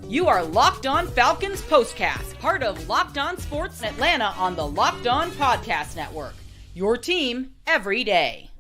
You are Locked On Falcons POSTCAST, part of Locked On Sports Atlanta on the Locked On Podcast Network. Your team every day.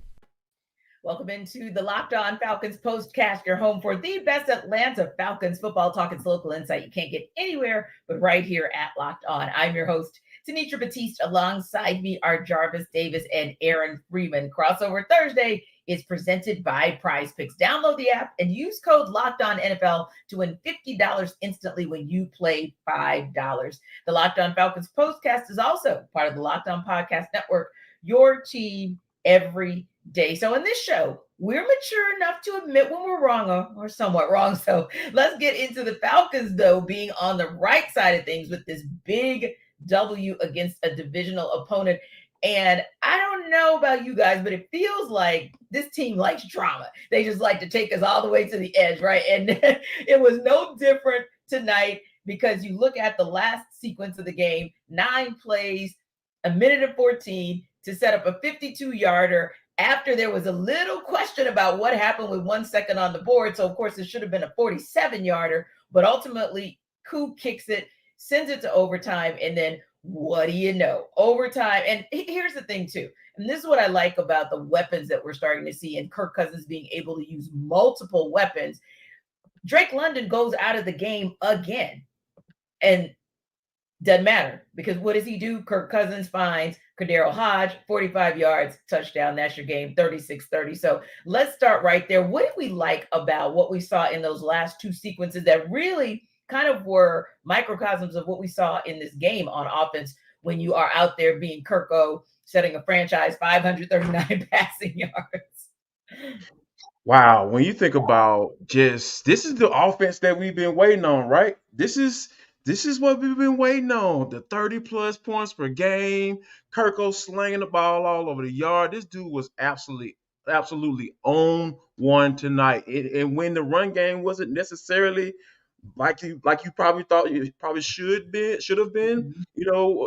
Welcome into the Locked On Falcons POSTCAST, your home for the best Atlanta Falcons football talk. It's local insight you can't get anywhere but right here at Locked On. I'm your host, Tenitra Batiste. Alongside me are Jarvis Davis and Aaron Freeman. Crossover Thursday is presented by Prize Picks. Download the app and use code LOCKEDONNFL to win $50 instantly when you play $5. The Locked On Falcons POSTCAST is also part of the Locked On Podcast Network, your team every day. So in this show, we're mature enough to admit when we're wrong or somewhat wrong. So let's get into the Falcons, though, being on the right side of things with this big W against a divisional opponent. And I don't know about you guys, but it feels like this team likes drama. They just like to take us all the way to the edge, right? And it was no different tonight because you look at the last sequence of the game, 9 plays, 1:14 to set up a 52-yarder after there was a little question about what happened with 1 second on the board. So, of course, it should have been a 47-yarder, but ultimately, Coop kicks it, sends it to overtime, and then what do you know? Overtime. And here's the thing, too. And this is what I like about the weapons that we're starting to see and Kirk Cousins being able to use multiple weapons. Drake London goes out of the game again. And doesn't matter because what does he do? Kirk Cousins finds Khadarel Hodge, 45 yards, touchdown. That's your game, 36-30. So let's start right there. What did we like about what we saw in those last 2 sequences that really kind of were microcosms of what we saw in this game on offense when you are out there being Kirko, setting a franchise 539 passing yards? Wow. When you think about this is the offense that we've been waiting on, right? This is what we've been waiting on. The 30-plus points per game. Kirko slinging the ball all over the yard. This dude was absolutely on one tonight. And when the run game wasn't necessarily like you probably thought it probably should have been,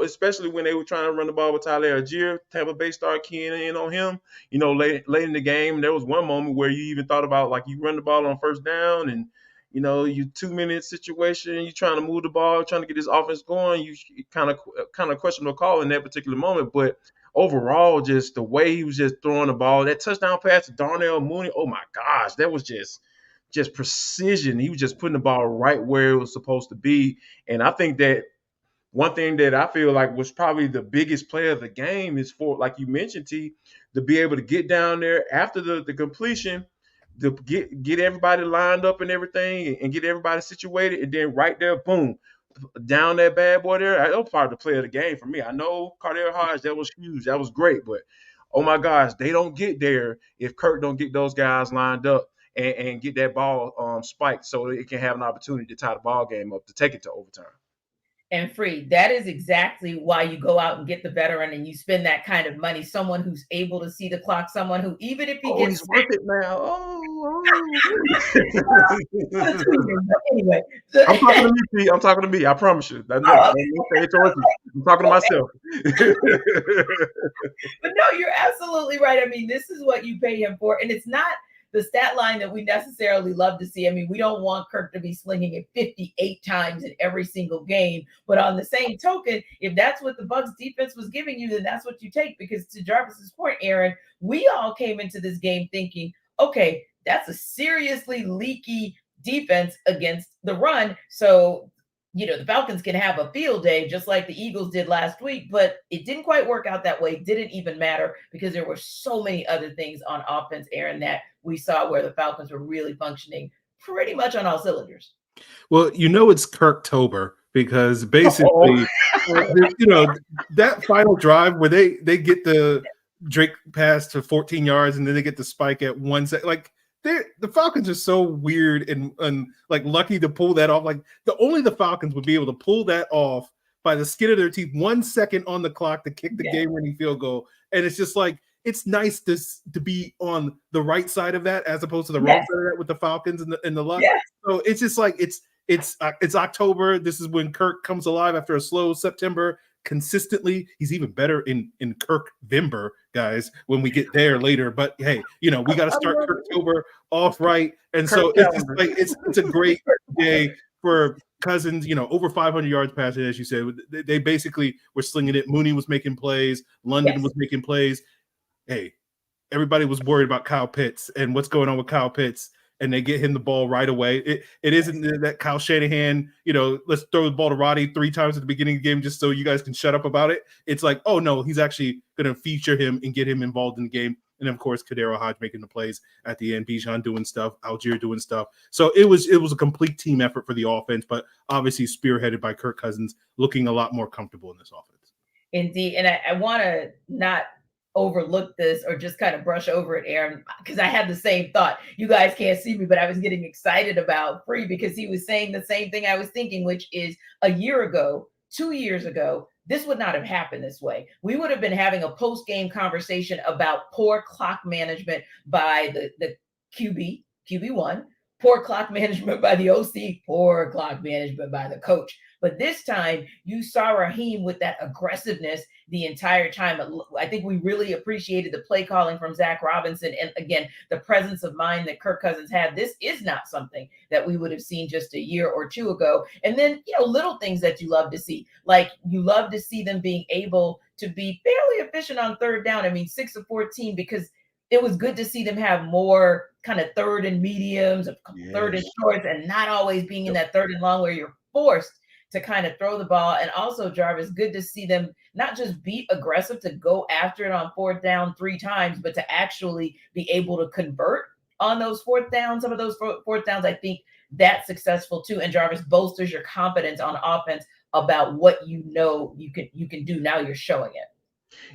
especially when they were trying to run the ball with Tyler Algier. Tampa Bay started keying in on him, late in the game. There was one moment where you even thought about like you run the ball on first down and you 2-minute situation, you're trying to move the ball, trying to get this offense going. You kind of question the call in that particular moment. But overall, just the way he was just throwing the ball, that touchdown pass to Darnell Mooney, oh my gosh, that was just precision. He was just putting the ball right where it was supposed to be. And I think that one thing that I feel like was probably the biggest play of the game is for, like you mentioned, T, to be able to get down there after the completion, to get everybody lined up and everything and get everybody situated. And then right there, boom, down that bad boy there. That was part of the play of the game for me. I know Khadarel Hodge, that was huge. That was great. But, oh, my gosh, they don't get there if Kirk don't get those guys lined up and get that ball spiked so it can have an opportunity to tie the ball game up, to take it to overtime. And Free, that is exactly why you go out and get the veteran and you spend that kind of money, someone who's able to see the clock, someone who, even if he gets he's worth it now. Anyway. I'm talking to me. I promise you. I'm talking to myself. But no, you're absolutely right. I mean, this is what you pay him for. And it's not the stat line that we necessarily love to see. I mean, we don't want Kirk to be slinging it 58 times in every single game. But on the same token, if that's what the Bucs defense was giving you, then that's what you take. Because to Jarvis's point, Aaron, we all came into this game thinking, okay, that's a seriously leaky defense against the run. So, the Falcons can have a field day just like the Eagles did last week, but it didn't quite work out that way. Didn't even matter because there were so many other things on offense, Aaron, that we saw where the Falcons were really functioning pretty much on all cylinders. Well, it's Kirktober because basically, that final drive where they get the Drake pass to 14 yards and then they get the spike at 1 second, like, the Falcons are so weird and like lucky to pull that off. Like only the Falcons would be able to pull that off by the skin of their teeth. 1 second on the clock to kick the game-winning field goal, and it's just like it's nice to be on the right side of that as opposed to the wrong side of that with the Falcons and the luck. Yes. So it's just like it's October. This is when Kirk comes alive after a slow September. Consistently, he's even better in Kirk-Vember, guys, when we get there later. But hey, we got to start Kirktober off right, and so it's just like it's a great day for Cousins, over 500 yards passing, as you said. They basically were slinging it. Mooney was making plays. London was making plays. Hey, everybody was worried about Kyle Pitts and what's going on with Kyle Pitts, and they get him the ball right away. It isn't that Kyle Shanahan, let's throw the ball to Roddy 3 times at the beginning of the game just so you guys can shut up about it. It's like, oh, no, he's actually going to feature him and get him involved in the game. And, of course, Khadarel Hodge making the plays at the end, Bijan doing stuff, Algier doing stuff. So it was a complete team effort for the offense, but obviously spearheaded by Kirk Cousins, looking a lot more comfortable in this offense. Indeed. And I want to not overlook this or just kind of brush over it, Aaron, because I had the same thought. You guys can't see me, but I was getting excited about Free because he was saying the same thing I was thinking, which is a year ago, 2 years ago, this would not have happened this way. We would have been having a post-game conversation about poor clock management by the QB1, poor clock management by the OC, poor clock management by the coach. But this time you saw Raheem with that aggressiveness the entire time. I think we really appreciated the play calling from Zach Robinson. And again, the presence of mind that Kirk Cousins had. This is not something that we would have seen just a year or two ago. And then, little things that you love to see, like you love to see them being able to be fairly efficient on third down. I mean, 6 of 14, because it was good to see them have more kind of third and mediums, third and shorts, and not always being in that third and long where you're forced to kind of throw the ball. And also, Jarvis, good to see them not just be aggressive to go after it on fourth down 3 times, but to actually be able to convert on those fourth downs. Some of those fourth downs, I think that's successful too. And Jarvis bolsters your confidence on offense about what you can do. Now you're showing it.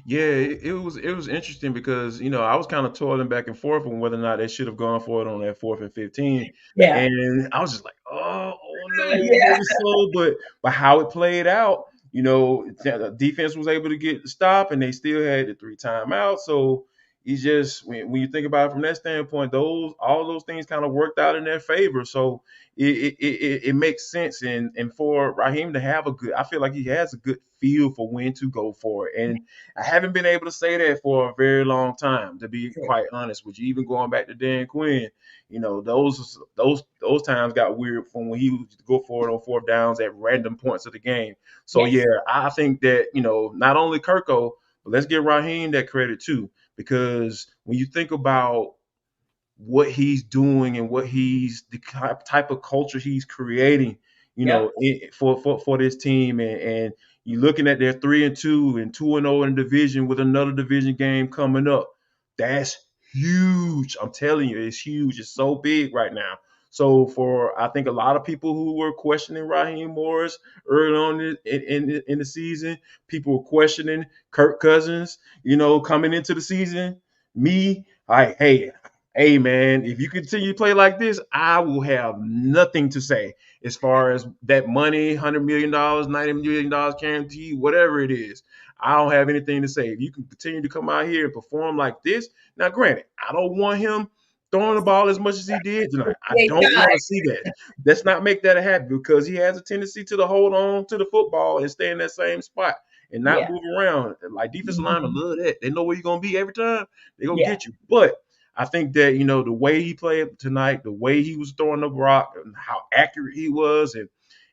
Yeah, it was interesting because I was kind of toiling back and forth on whether or not they should have gone for it on that 4th and 15. Yeah. And I was just like, oh no, Yeah. so but how it played out, the defense was able to get the stop and they still had the 3 timeouts. So it's just when you think about it from that standpoint, all those things kind of worked out in their favor. So it makes sense. And for Raheem to have I feel like he has a good feel for when to go for it. And I haven't been able to say that for a very long time, to be quite honest with you. Even going back to Dan Quinn, those times got weird from when he would go for it on 4th downs at random points of the game. So I think that, not only Kirko, but let's give Raheem that credit too. Because when you think about what he's doing and the type of culture he's creating, for this team, and you're looking at their 3-2 and 2-0 in the division with another division game coming up, that's huge. I'm telling you, it's huge. It's so big right now. So I think a lot of people who were questioning Raheem Morris early on in the season, people were questioning Kirk Cousins, coming into the season. Hey, man, if you continue to play like this, I will have nothing to say as far as that money, $100 million, $90 million guarantee, whatever it is. I don't have anything to say. If you can continue to come out here and perform like this, now granted, I don't want him throwing the ball as much as he did tonight. I don't want to see that. Let's not make that a habit, because he has a tendency to hold on to the football and stay in that same spot and not move around. Like defensive linemen love that. They know where you're going to be every time. They're going to get you. But I think that, the way he played tonight, the way he was throwing the rock and how accurate he was,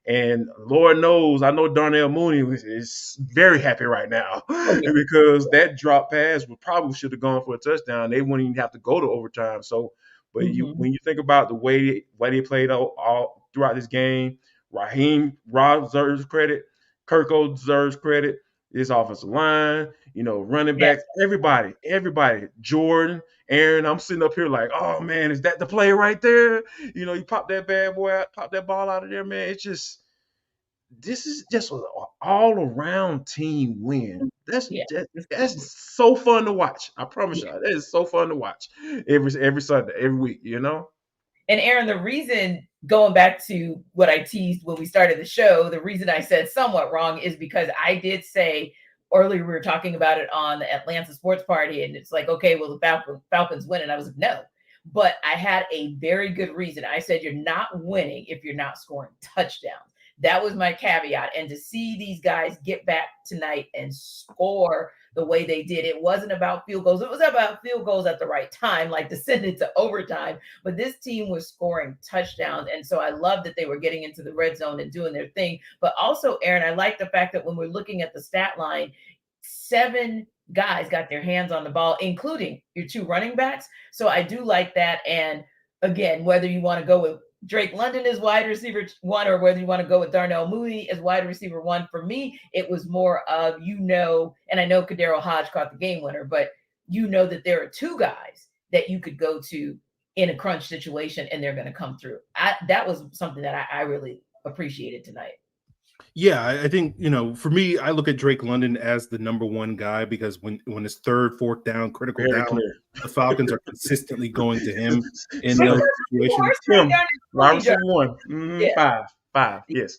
and Lord knows, I know Darnell Mooney is very happy right now because that drop pass probably should have gone for a touchdown. They wouldn't even have to go to overtime. So, but when you think about the way they played all throughout this game, Raheem deserves credit, Kirko deserves credit, this offensive line, running backs, everybody, Jordan, Aaron, I'm sitting up here like, oh man, is that the play right there? You pop that bad boy out, pop that ball out of there, man. This is just an all-around team win. That's so fun to watch. I promise you, that is so fun to watch every Sunday, every week, And Aaron, the reason, going back to what I teased when we started the show, the reason I said somewhat wrong is because I did say earlier, we were talking about it on the Atlanta Sports Party, and it's like, okay, well, the Falcons win. And I was like, no. But I had a very good reason. I said, you're not winning if you're not scoring touchdowns. that was my caveat. And to see these guys get back tonight and score the way they did, it wasn't about field goals. It was about field goals at the right time, like to send it to overtime. But this team was scoring touchdowns. And so I love that they were getting into the red zone and doing their thing. But also, Aaron, I like the fact that when we're looking at the stat line, 7 guys got their hands on the ball, including your 2 running backs. So I do like that. And again, whether you want to go with Drake London as wide receiver 1 or whether you want to go with Darnell Mooney as wide receiver 1, for me, it was more of, and I know Khadarel Hodge caught the game winner, but that there are 2 guys that you could go to in a crunch situation and they're going to come through. That was something that I really appreciated tonight. Yeah, I think, for me, I look at Drake London as the number 1 guy because when it's 3rd, 4th down, critical Very down, clear. the Falcons are consistently going to him in those situations. Wide receiver 1, 5, yes.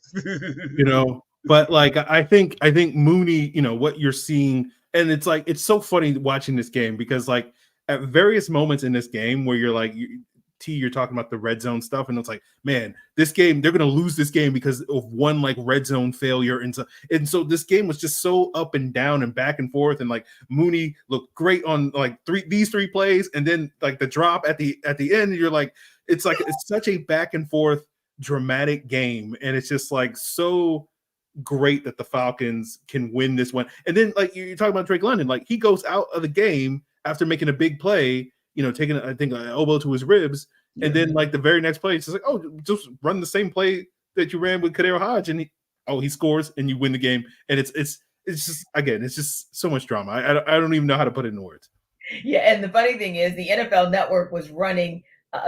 But like I think Mooney, what you're seeing, and it's so funny watching this game because like at various moments in this game where you're like, you're talking about the red zone stuff, and it's like, man, this game, they're going to lose this game because of one like red zone failure. And so this game was just so up and down and back and forth. And like Mooney looked great on like these 3 plays. And then like the drop at the end, you're like, it's such a back and forth dramatic game. And it's just like so great that the Falcons can win this one. And then like you're talking about Drake London, like he goes out of the game after making a big play, taking, I think, an elbow to his ribs. Yeah. And then, like, the very next play, it's just like, oh, just run the same play that you ran with Khadarel Hodge. And he scores and you win the game. And it's just, again, it's just so much drama. I don't even know how to put it in words. Yeah. And the funny thing is the NFL Network was running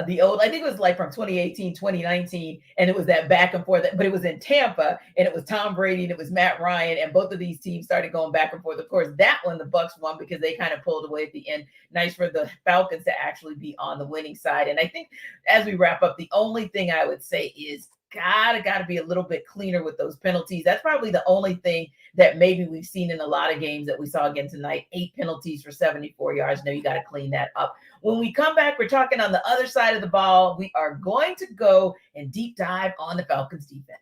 the old, I think it was like from 2018, 2019, and it was that back and forth, but it was in Tampa, and it was Tom Brady and it was Matt Ryan, and both of these teams started going back and forth. Of course, that one, the Bucs won because they kind of pulled away at the end. Nice for the Falcons to actually be on the winning side. And I think as we wrap up, the only thing I would say is gotta be a little bit cleaner with those penalties. That's probably the only thing that maybe we've seen in a lot of games that we saw again tonight. 8 penalties for 74 yards. No, you got to clean that up. When we come back, we're talking on the other side of the ball. We are going to go and deep dive on the Falcons defense.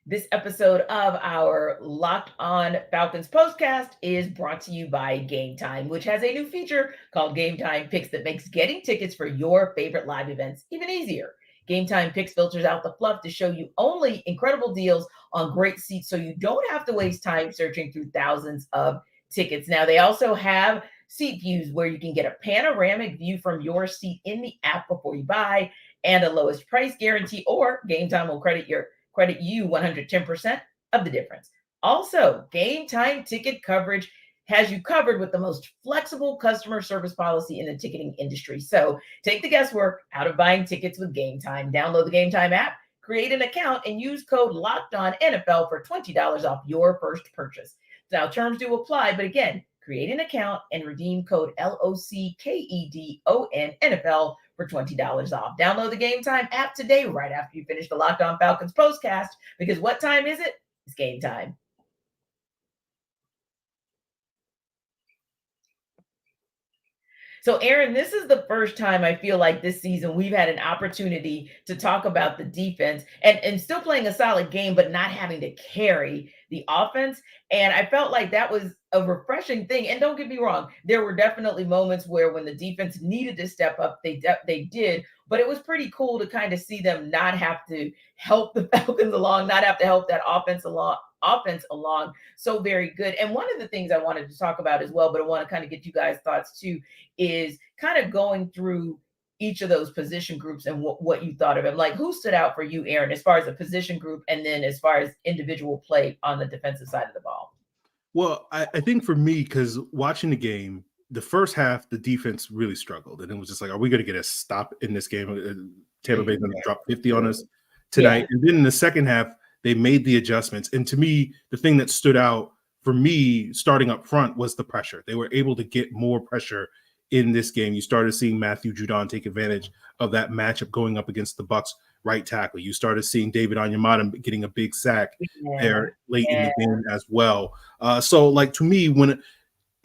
This episode of our Locked On Falcons postcast is brought to you by Game Time, which has a new feature called Game Time Picks that makes getting tickets for your favorite live events even easier. Game Time Picks filters out the fluff to show you only incredible deals on great seats so you don't have to waste time searching through thousands of tickets. Now, they also have seat views where you can get a panoramic view from your seat in the app before you buy, and a lowest price guarantee, or Game Time will credit you 110% of the difference. Also, Game Time ticket coverage has you covered with the most flexible customer service policy in the ticketing industry. So take the guesswork out of buying tickets with Game Time. Download the Game Time app, create an account, and use code LOCKEDONNFL for $20 off your first purchase. Now, terms do apply, but again, create an account and redeem code LOCKEDON NFL for $20 off. Download the Game Time app today, right after you finish the Locked On Falcons postcast, because what time is it? It's game time. So, Aaron, this is the first time I feel like this season we've had an opportunity to talk about the defense and still playing a solid game, but not having to carry the offense. And I felt like that was a refreshing thing. And don't get me wrong, there were definitely moments where when the defense needed to step up, they did. But it was pretty cool to kind of see them not have to help the Falcons along, not have to help that offense along. So very good. And one of the things I wanted to talk about as well, but I want to kind of get you guys' thoughts too, is kind of going through each of those position groups and what you thought of it. Like, who stood out for you, Aaron, as far as a position group, and then as far as individual play on the defensive side of the ball? Well, I think for me, because watching the game, the first half, the defense really struggled. And it was just like, are we going to get a stop in this game? Tampa Bay going to drop 50 on us tonight. Yeah. And then in the second half, they made the adjustments. And to me, the thing that stood out for me starting up front was the pressure. They were able to get more pressure in this game. You started seeing Matthew Judon take advantage of that matchup going up against the Bucs right tackle. You started seeing David Onyemata getting a big sack there late in the game as well. So, like, to me, when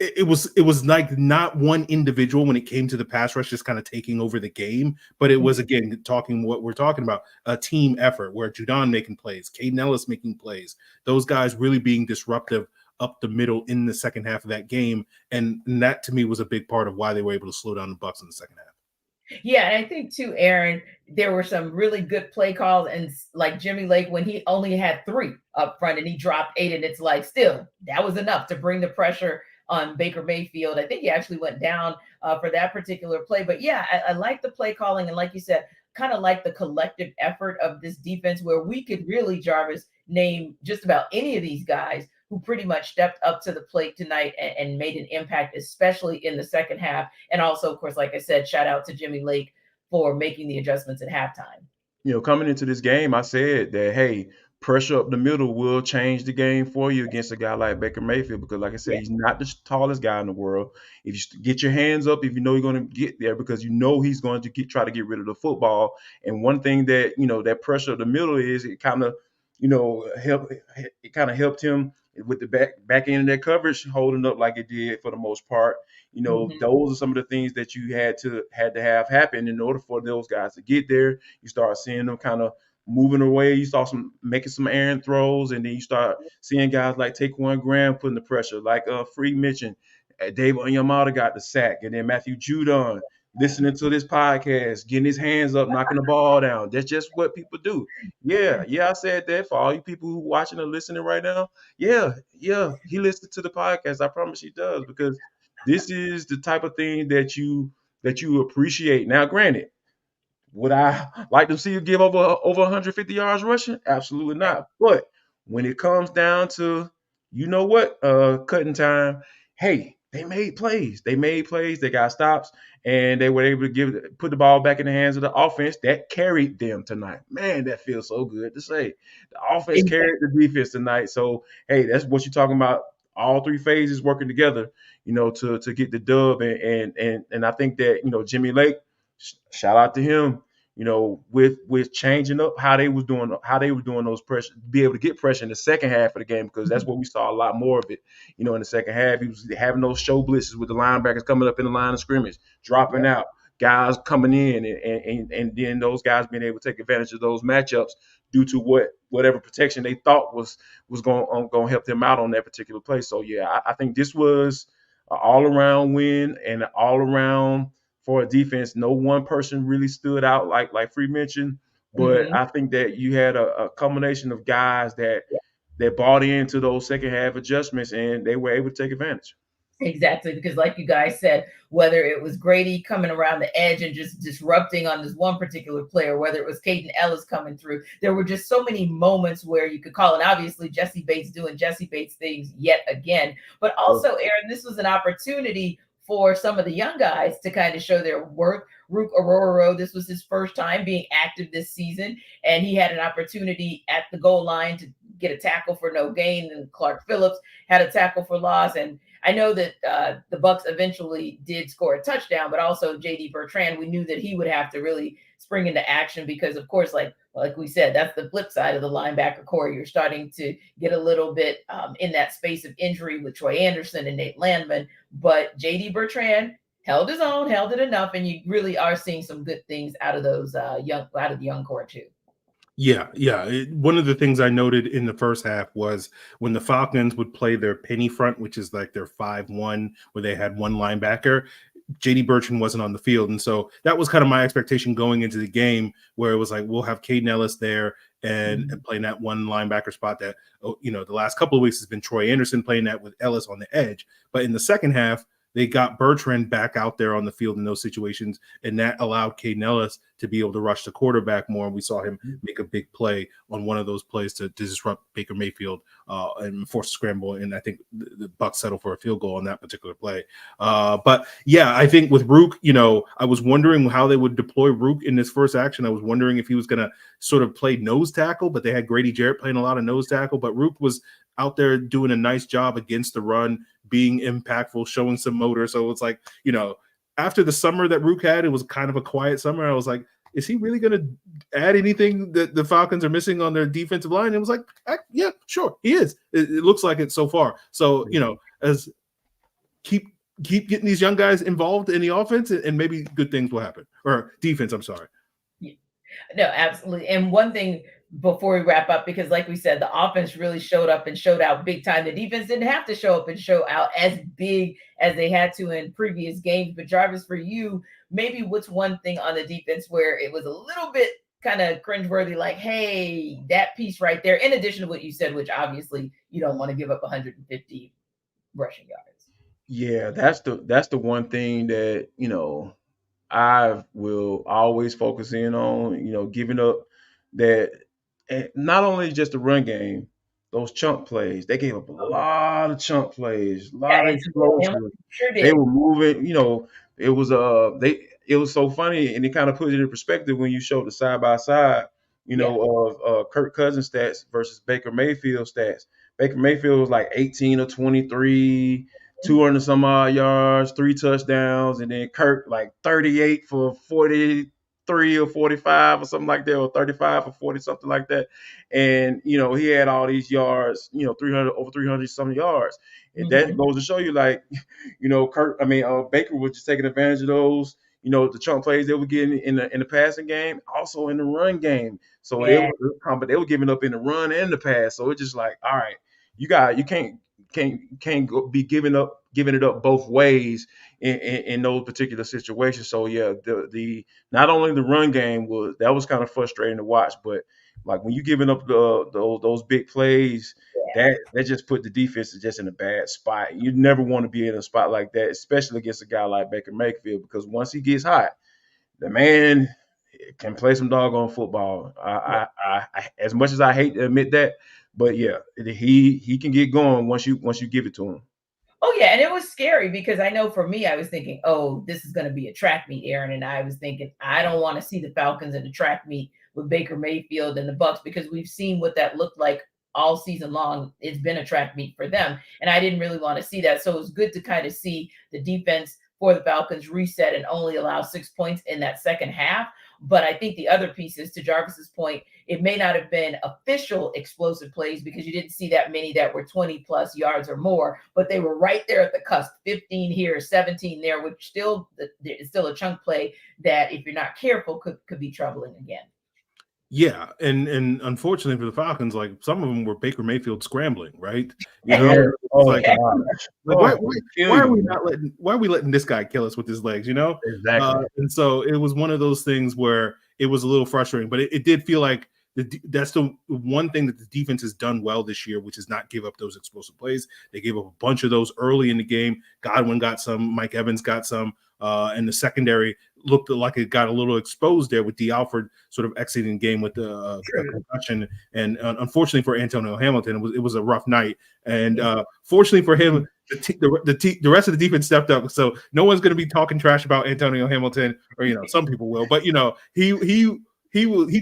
it was like not one individual when it came to the pass rush just kind of taking over the game, but it was, again, talking what we're talking about, a team effort where Judon making plays, Caden Ellis making plays, those guys really being disruptive up the middle in the second half of that game. And that to me was a big part of why they were able to slow down the Bucs in the second half. Yeah, and I think too, Aaron, there were some really good play calls, and like Jimmy Lake, when he only had 3 up front and he dropped 8, and it's like, still, that was enough to bring the pressure on Baker Mayfield. I think he actually went down for that particular play. But yeah, I like the play calling, and like you said, kind of like the collective effort of this defense, where we could really, Jarvis, name just about any of these guys who pretty much stepped up to the plate tonight and made an impact, especially in the second half. And also, of course, like I said, shout out to Jimmy Lake for making the adjustments at halftime. Coming into this game, I said that, hey, pressure up the middle will change the game for you against a guy like Baker Mayfield, because like I said, he's not the tallest guy in the world. If you get your hands up, if you know you're going to get there, because he's going to try to get rid of the football. And one thing that, that pressure up the middle is, it kind of, helped him with the back end of that coverage holding up like it did for the most part. Those are some of the things that you had to have happen in order for those guys to get there. You start seeing them kind of moving away. You saw making some errant throws, and then you start seeing guys like Taquan Graham putting the pressure, like Free mentioned. Dave Onyemata got the sack, and then Matthew Judon listening to this podcast, getting his hands up, knocking the ball down. That's just what people do. Yeah, I said that for all you people who watching and listening right now. Yeah, he listens to the podcast. I promise he does, because this is the type of thing that you appreciate. Now, granted, would I like to see you give over 150 yards rushing? Absolutely not. But when it comes down to, cutting time, hey, they made plays. They got stops, and they were able to put the ball back in the hands of the offense that carried them tonight. Man, that feels so good to say. The offense carried the defense tonight. So, hey, that's what you're talking about. All 3 phases working together, to get the dub. And I think that, Jimmy Lake, shout out to him, with changing up how they was doing those pressure, be able to get pressure in the second half of the game, because that's what we saw a lot more of it. In the second half, he was having those show blitzes with the linebackers coming up in the line of scrimmage, dropping out, guys coming in, and then those guys being able to take advantage of those matchups due to whatever protection they thought was going to help them out on that particular play. So yeah, I think this was an all-around win, and all around for a defense. No one person really stood out like Free mentioned, but I think that you had a combination of guys that bought into those second half adjustments, and they were able to take advantage. Exactly, because like you guys said, whether it was Grady coming around the edge and just disrupting on this one particular player, whether it was Caden Ellis coming through, there were just so many moments where you could call it. Obviously, Jesse Bates doing Jesse Bates things yet again. But also, Aaron, this was an opportunity for some of the young guys to kind of show their worth. Rook Ororo, this was his first time being active this season, and he had an opportunity at the goal line to get a tackle for no gain, and Clark Phillips had a tackle for loss. And I know that the Bucs eventually did score a touchdown, but also J.D. Bertrand, we knew that he would have to really spring into action because, of course, like we said, that's the flip side of the linebacker core. You're starting to get a little bit in that space of injury with Troy Anderson and Nate Landman. But J.D. Bertrand held his own, held it enough, and you really are seeing some good things out of those the young core too. Yeah. One of the things I noted in the first half was when the Falcons would play their penny front, which is like their 5-1, where they had one linebacker, J.D. Bertrand wasn't on the field. And so that was kind of my expectation going into the game, where it was like, we'll have Caden Ellis there and playing that one linebacker spot that, the last couple of weeks has been Troy Anderson playing that with Ellis on the edge. But in the second half, they got Bertrand back out there on the field in those situations, and that allowed Caden Ellis to be able to rush the quarterback more. And we saw him make a big play on one of those plays to disrupt Baker Mayfield and force a scramble. And I think the Bucs settled for a field goal on that particular play. But yeah, I think with Rook, I was wondering how they would deploy Rook in this first action. I was wondering if he was going to sort of play nose tackle, but they had Grady Jarrett playing a lot of nose tackle. But Rook was out there doing a nice job against the run, being impactful, showing some motor. So it's like, after the summer that Rook had, it was kind of a quiet summer. I was like, is he really going to add anything that the Falcons are missing on their defensive line? And it was like, yeah, sure, he is. It looks like it so far. So, keep getting these young guys involved in the offense, and maybe good things will happen. Or defense, I'm sorry. No, absolutely. And one thing before we wrap up, because like we said, the offense really showed up and showed out big time. The defense didn't have to show up and show out as big as they had to in previous games. But Jarvis, for you, maybe what's one thing on the defense where it was a little bit kind of cringeworthy, like, hey, that piece right there, in addition to what you said, which obviously you don't want to give up 150 rushing yards. Yeah, that's the one thing that, I will always focus in on, giving up that, and not only just the run game, those chunk plays. They gave up a lot of chunk plays, a lot of explosive. Sure They did. were moving, it was so funny, and it kind of puts it in perspective when you show the side by side, of Kirk Cousins stats versus Baker Mayfield stats. Baker Mayfield was like 18 or 23, 200 some odd yards, 3 touchdowns, and then Kirk like 38 for 43 or 45 or something like that, or 35 or 40, something like that. And he had all these yards, 300 over 300 some yards. And that goes to show you, like, Baker was just taking advantage of those, the chunk plays they were getting in the passing game, also in the run game. So they were giving up in the run and the pass. So it's just like, all right, you can't be giving it up both ways in those particular situations. So yeah, the not only the run game was kind of frustrating to watch, but like when you giving up those big plays, that just put the defense just in a bad spot. You never want to be in a spot like that, especially against a guy like Baker Mayfield, because once he gets hot, the man can play some doggone football. I as much as I hate to admit that, but yeah, he can get going once you give it to him. Oh, yeah. And it was scary because I know for me, I was thinking, oh, this is going to be a track meet, Aaron. And I was thinking, I don't want to see the Falcons in a track meet with Baker Mayfield and the Bucs, because we've seen what that looked like all season long. It's been a track meet for them. And I didn't really want to see that. So it was good to kind of see the defense for the Falcons reset and only allow 6 points in that second half. But I think the other piece is, to Jarvis's point, it may not have been official explosive plays because you didn't see that many that were 20 plus yards or more, but they were right there at the cusp, 15 here, 17 there, which still is still a chunk play that, if you're not careful, could be troubling again. Yeah, and unfortunately for the Falcons, like, some of them were Baker Mayfield scrambling, right? Why are we letting this guy kill us with his legs? Exactly. And so it was one of those things where it was a little frustrating, but it did feel like that's the one thing that the defense has done well this year, which is not give up those explosive plays. They gave up a bunch of those early in the game. Godwin got some, Mike Evans got some, and the secondary looked like it got a little exposed there with D. Alford sort of exiting the game with the concussion. And unfortunately for Antonio Hamilton, it was a rough night. And fortunately for him, the rest of the defense stepped up. So no one's going to be talking trash about Antonio Hamilton, or some people will. But he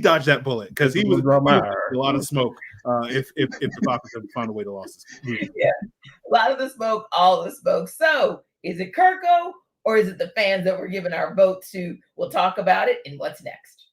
dodged that bullet because he was a lot of smoke if the Falcons had found a way to lose this. Yeah, a lot of the smoke, all the smoke. So is it Kirko, or is it the fans that we're giving our vote to? We'll talk about it in What's Next.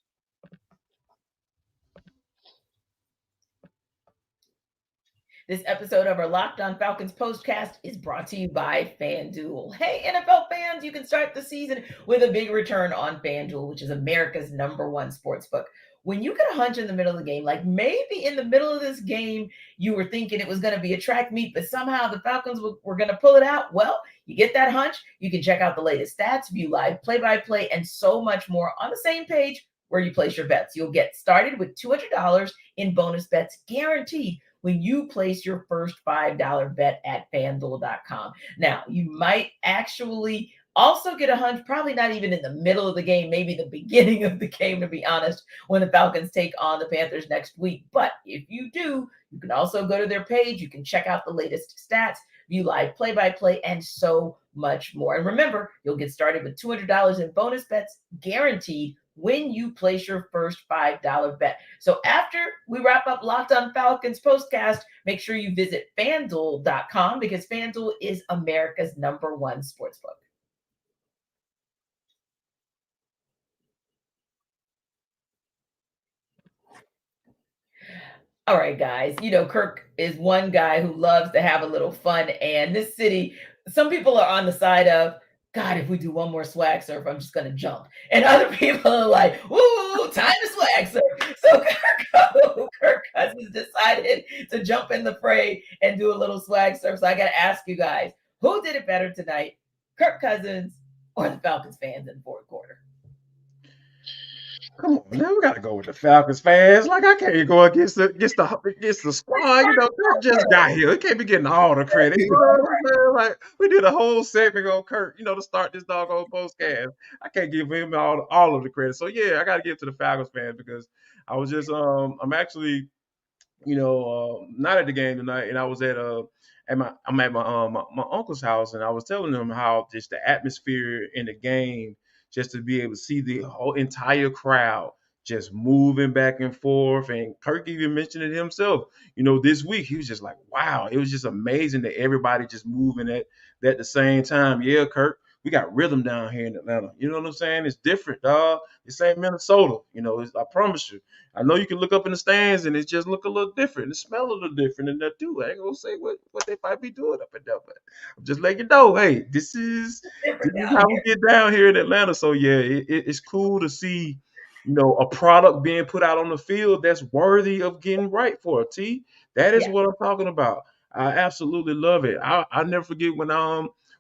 This episode of our Locked On Falcons postcast is brought to you by FanDuel. Hey, NFL fans, you can start the season with a big return on FanDuel, which is America's #1 sportsbook. When you get a hunch in the middle of the game, like maybe in the middle of this game, you were thinking it was going to be a track meet, but somehow the Falcons were going to pull it out. Well, you get that hunch. You can check out the latest stats, view live play-by-play, and so much more on the same page where you place your bets. You'll get started with $200 in bonus bets guaranteed when you place your first $5 bet at FanDuel.com. Now, you might actually also get a hunch, probably not even in the middle of the game, maybe the beginning of the game, to be honest, when the Falcons take on the Panthers next week. But if you do, you can also go to their page. You can check out the latest stats, view live play-by-play, and so much more. And remember, you'll get started with $200 in bonus bets guaranteed when you place your first $5 bet. So after we wrap up Locked On Falcons postcast, make sure you visit FanDuel.com, because FanDuel is America's #1 sportsbook. All right, guys. Kirk is one guy who loves to have a little fun, and this city some people are on the side of, God, if we do one more swag surf, I'm just going to jump. And other people are like, ooh, time to swag surf. So Kirk Cousins decided to jump in the fray and do a little swag surf. So I got to ask you guys, who did it better tonight, Kirk Cousins or the Falcons fans in the fourth quarter? Come on, man. We gotta go with the Falcons fans. Like I can't go against the squad. You know, Kirk just got here. He can't be getting all the credit. You know what I'm saying? Like we did a whole segment on Kirk, you know, to start this doggone postcast. I can't give him all of the credit. So yeah, I gotta give it to the Falcons fans because I was just I'm actually, you know, not at the game tonight, and I was I'm at my uncle's house, and I was telling him how just the atmosphere in the game, just to be able to see the whole entire crowd just moving back and forth. And Kirk even mentioned it himself. You know, this week he was just like, wow, it was just amazing that everybody just moving at the same time. Yeah, Kirk, we got rhythm down here in Atlanta. You know what I'm saying? It's different, dog. This ain't Minnesota. You know, I promise you. I know you can look up in the stands and it just look a little different. It smell a little different in there too. I ain't gonna say what they might be doing up in there, but I'm just letting you know, hey, this is how we get down here in Atlanta. So yeah, it's cool to see, you know, a product being put out on the field that's worthy of getting right for a T. That is what I'm talking about. I absolutely love it. I never forget when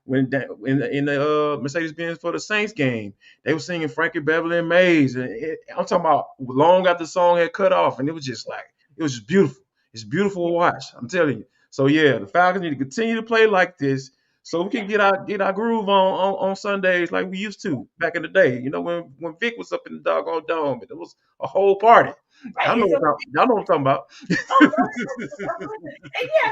in the Mercedes-Benz for the Saints game, they were singing Frankie Beverly and Mays. And I'm talking about long after the song had cut off, and it was just beautiful. It's beautiful to watch. I'm telling you. So yeah, the Falcons need to continue to play like this, so we can get our groove on Sundays like we used to back in the day. You know, when Vic was up in the doggone dome, it was a whole party. Y'all know what I'm talking about. And yeah,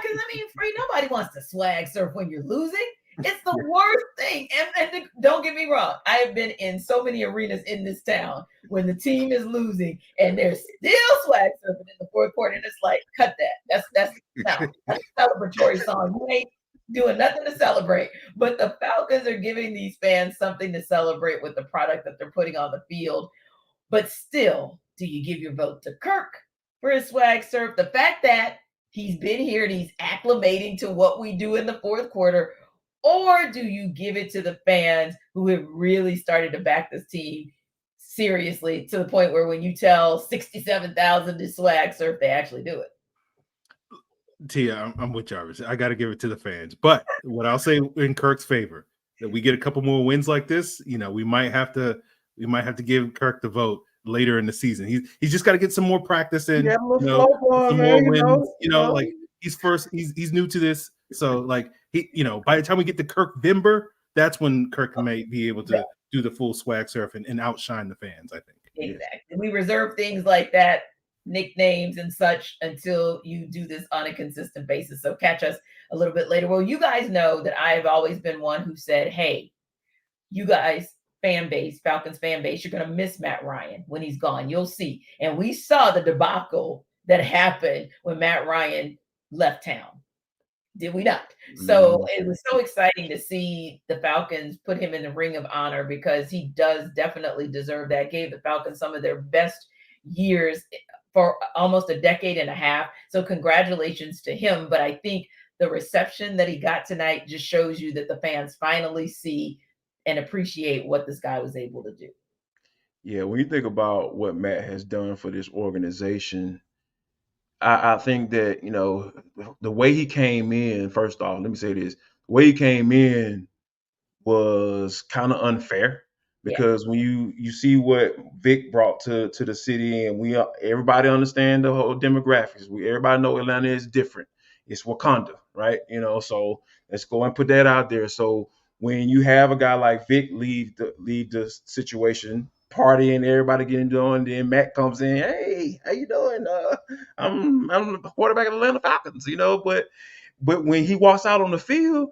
because I mean, Free, nobody wants to swag surf when you're losing. It's the worst thing. And don't get me wrong, I have been in so many arenas in this town when the team is losing and they're still swag surfing in the fourth quarter, and it's like, cut that. That's a celebratory song. You ain't doing nothing to celebrate. But the Falcons are giving these fans something to celebrate with the product that they're putting on the field. But still, do you give your vote to Kirk for his swag surf? The fact that he's been here and he's acclimating to what we do in the fourth quarter, or do you give it to the fans who have really started to back this team seriously to the point where when you tell 67,000 to swag surf, they actually do it? Tia, I'm with Jarvis. I got to give it to the fans. But what I'll say in Kirk's favor, that we get a couple more wins like this, you know, we might have to give Kirk the vote later in the season. He's just got to get some more practice in, some more wins. You know, like he's new to this. So like by the time we get to Kirk-Vember, that's when Kirk may be able to do the full swag surf and outshine the fans, I think. Exactly. We reserve things like that, nicknames and such, until you do this on a consistent basis. So catch us a little bit later. Well, you guys know that I've always been one who said, hey, you guys, fan base, Falcons fan base, you're going to miss Matt Ryan when he's gone. You'll see. And we saw the debacle that happened when Matt Ryan left town. Did we not? So it was so exciting to see the Falcons put him in the Ring of Honor, because he does definitely deserve that. Gave the Falcons some of their best years for almost a decade and a half. So congratulations to him. But I think the reception that he got tonight just shows you that the fans finally see and appreciate what this guy was able to do. Yeah, when you think about what Matt has done for this organization, I think that, you know, the way he came in, first off, let me say this, the way he came in was kind of unfair, because when you see what Vic brought to the city, and everybody understand the whole demographics. Everybody know Atlanta is different. It's Wakanda, right? You know, so let's go and put that out there. So when you have a guy like Vic leave the situation, partying, everybody getting done, then Matt comes in, hey, how you doing? I'm the quarterback of the Atlanta Falcons, you know, but when he walks out on the field,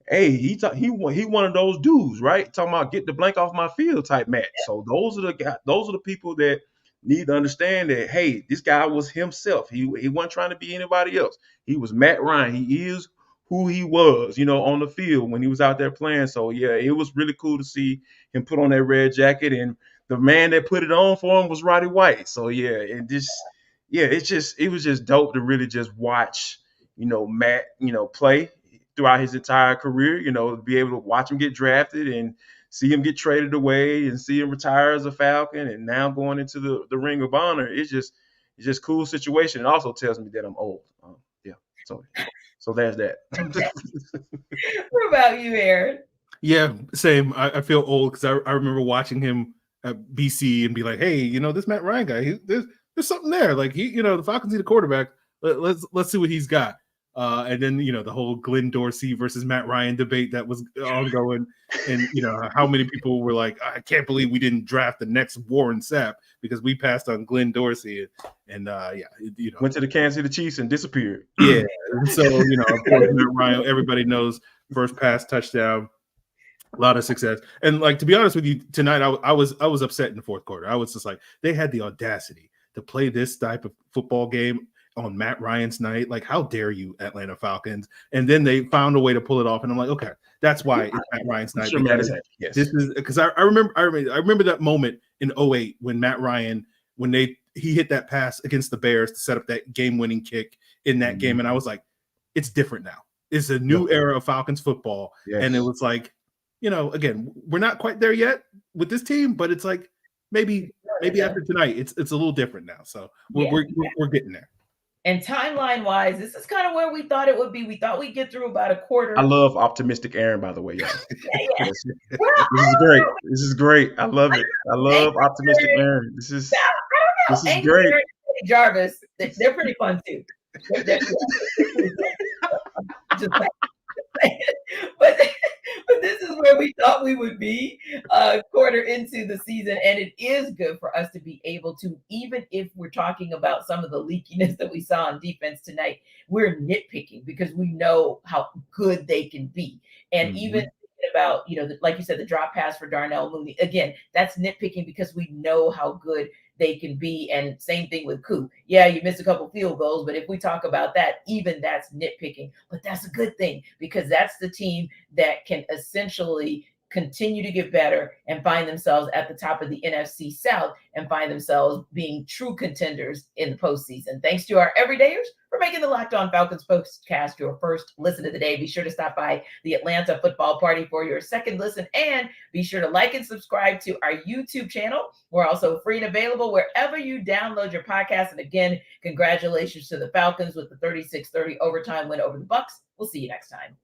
hey, he one of those dudes, right? Talking about get the blank off my field type Matt. So those are the people that need to understand that, hey, this guy was himself. He wasn't trying to be anybody else. He was Matt Ryan. He is who he was, you know, on the field when he was out there playing. So yeah, it was really cool to see him put on that red jacket, and the man that put it on for him was Roddy White. So yeah, it was just dope to really just watch, you know, Matt, you know, play throughout his entire career. Be able to watch him get drafted and see him get traded away and see him retire as a Falcon and now going into the Ring of Honor. It's just cool situation. It also tells me that I'm old. So there's that. What about you, Aaron? Yeah, same. I feel old because I remember watching him at BC and be like, hey, this Matt Ryan guy, there's something there. Like the Falcons need a quarterback. Let's see what he's got. And then the whole Glenn Dorsey versus Matt Ryan debate that was ongoing, and how many people were like, I can't believe we didn't draft the next Warren Sapp because we passed on Glenn Dorsey, and went to the Kansas City Chiefs and disappeared. Yeah, and so of course Matt Ryan, everybody knows, first pass touchdown, a lot of success, and like to be honest with you, tonight I was upset in the fourth quarter. I was just like, they had the audacity to play this type of football game on Matt Ryan's night. Like, how dare you, Atlanta Falcons? And then they found a way to pull it off, and I'm like, okay, that's why it's Matt Ryan's night. Sure, yes. This is because I remember that moment in 2008 when Matt Ryan, when he hit that pass against the Bears to set up that game-winning kick in that game, and I was like, it's different now. It's a new era of Falcons football, and it was like, again, we're not quite there yet with this team, but it's like maybe after tonight, it's a little different now. So we're getting there. And timeline-wise, this is kind of where we thought it would be. We thought we'd get through about a quarter. I love optimistic Aaron, by the way, y'all. Yeah. This is great. This is great. I love it. I love optimistic Aaron. This is great. Aaron and Jarvis, they're pretty fun too. Just but this is where we thought we would be a quarter into the season, and it is good for us to be able to, even if we're talking about some of the leakiness that we saw on defense tonight, we're nitpicking because we know how good they can be. And even thinking about, like you said, the drop pass for Darnell Mooney, again, that's nitpicking because we know how good they can be. And same thing with Koo. Yeah, you missed a couple field goals, but if we talk about that, even that's nitpicking. But that's a good thing because that's the team that can essentially continue to get better and find themselves at the top of the NFC South and find themselves being true contenders in the postseason. Thanks to our everydayers for making the Locked On Falcons Postcast your first listen of the day. Be sure to stop by the Atlanta Football Party for your second listen, and be sure to like and subscribe to our YouTube channel. We're also free and available wherever you download your podcast. And again, congratulations to the Falcons with the 36-30 overtime win over the Bucs. We'll see you next time.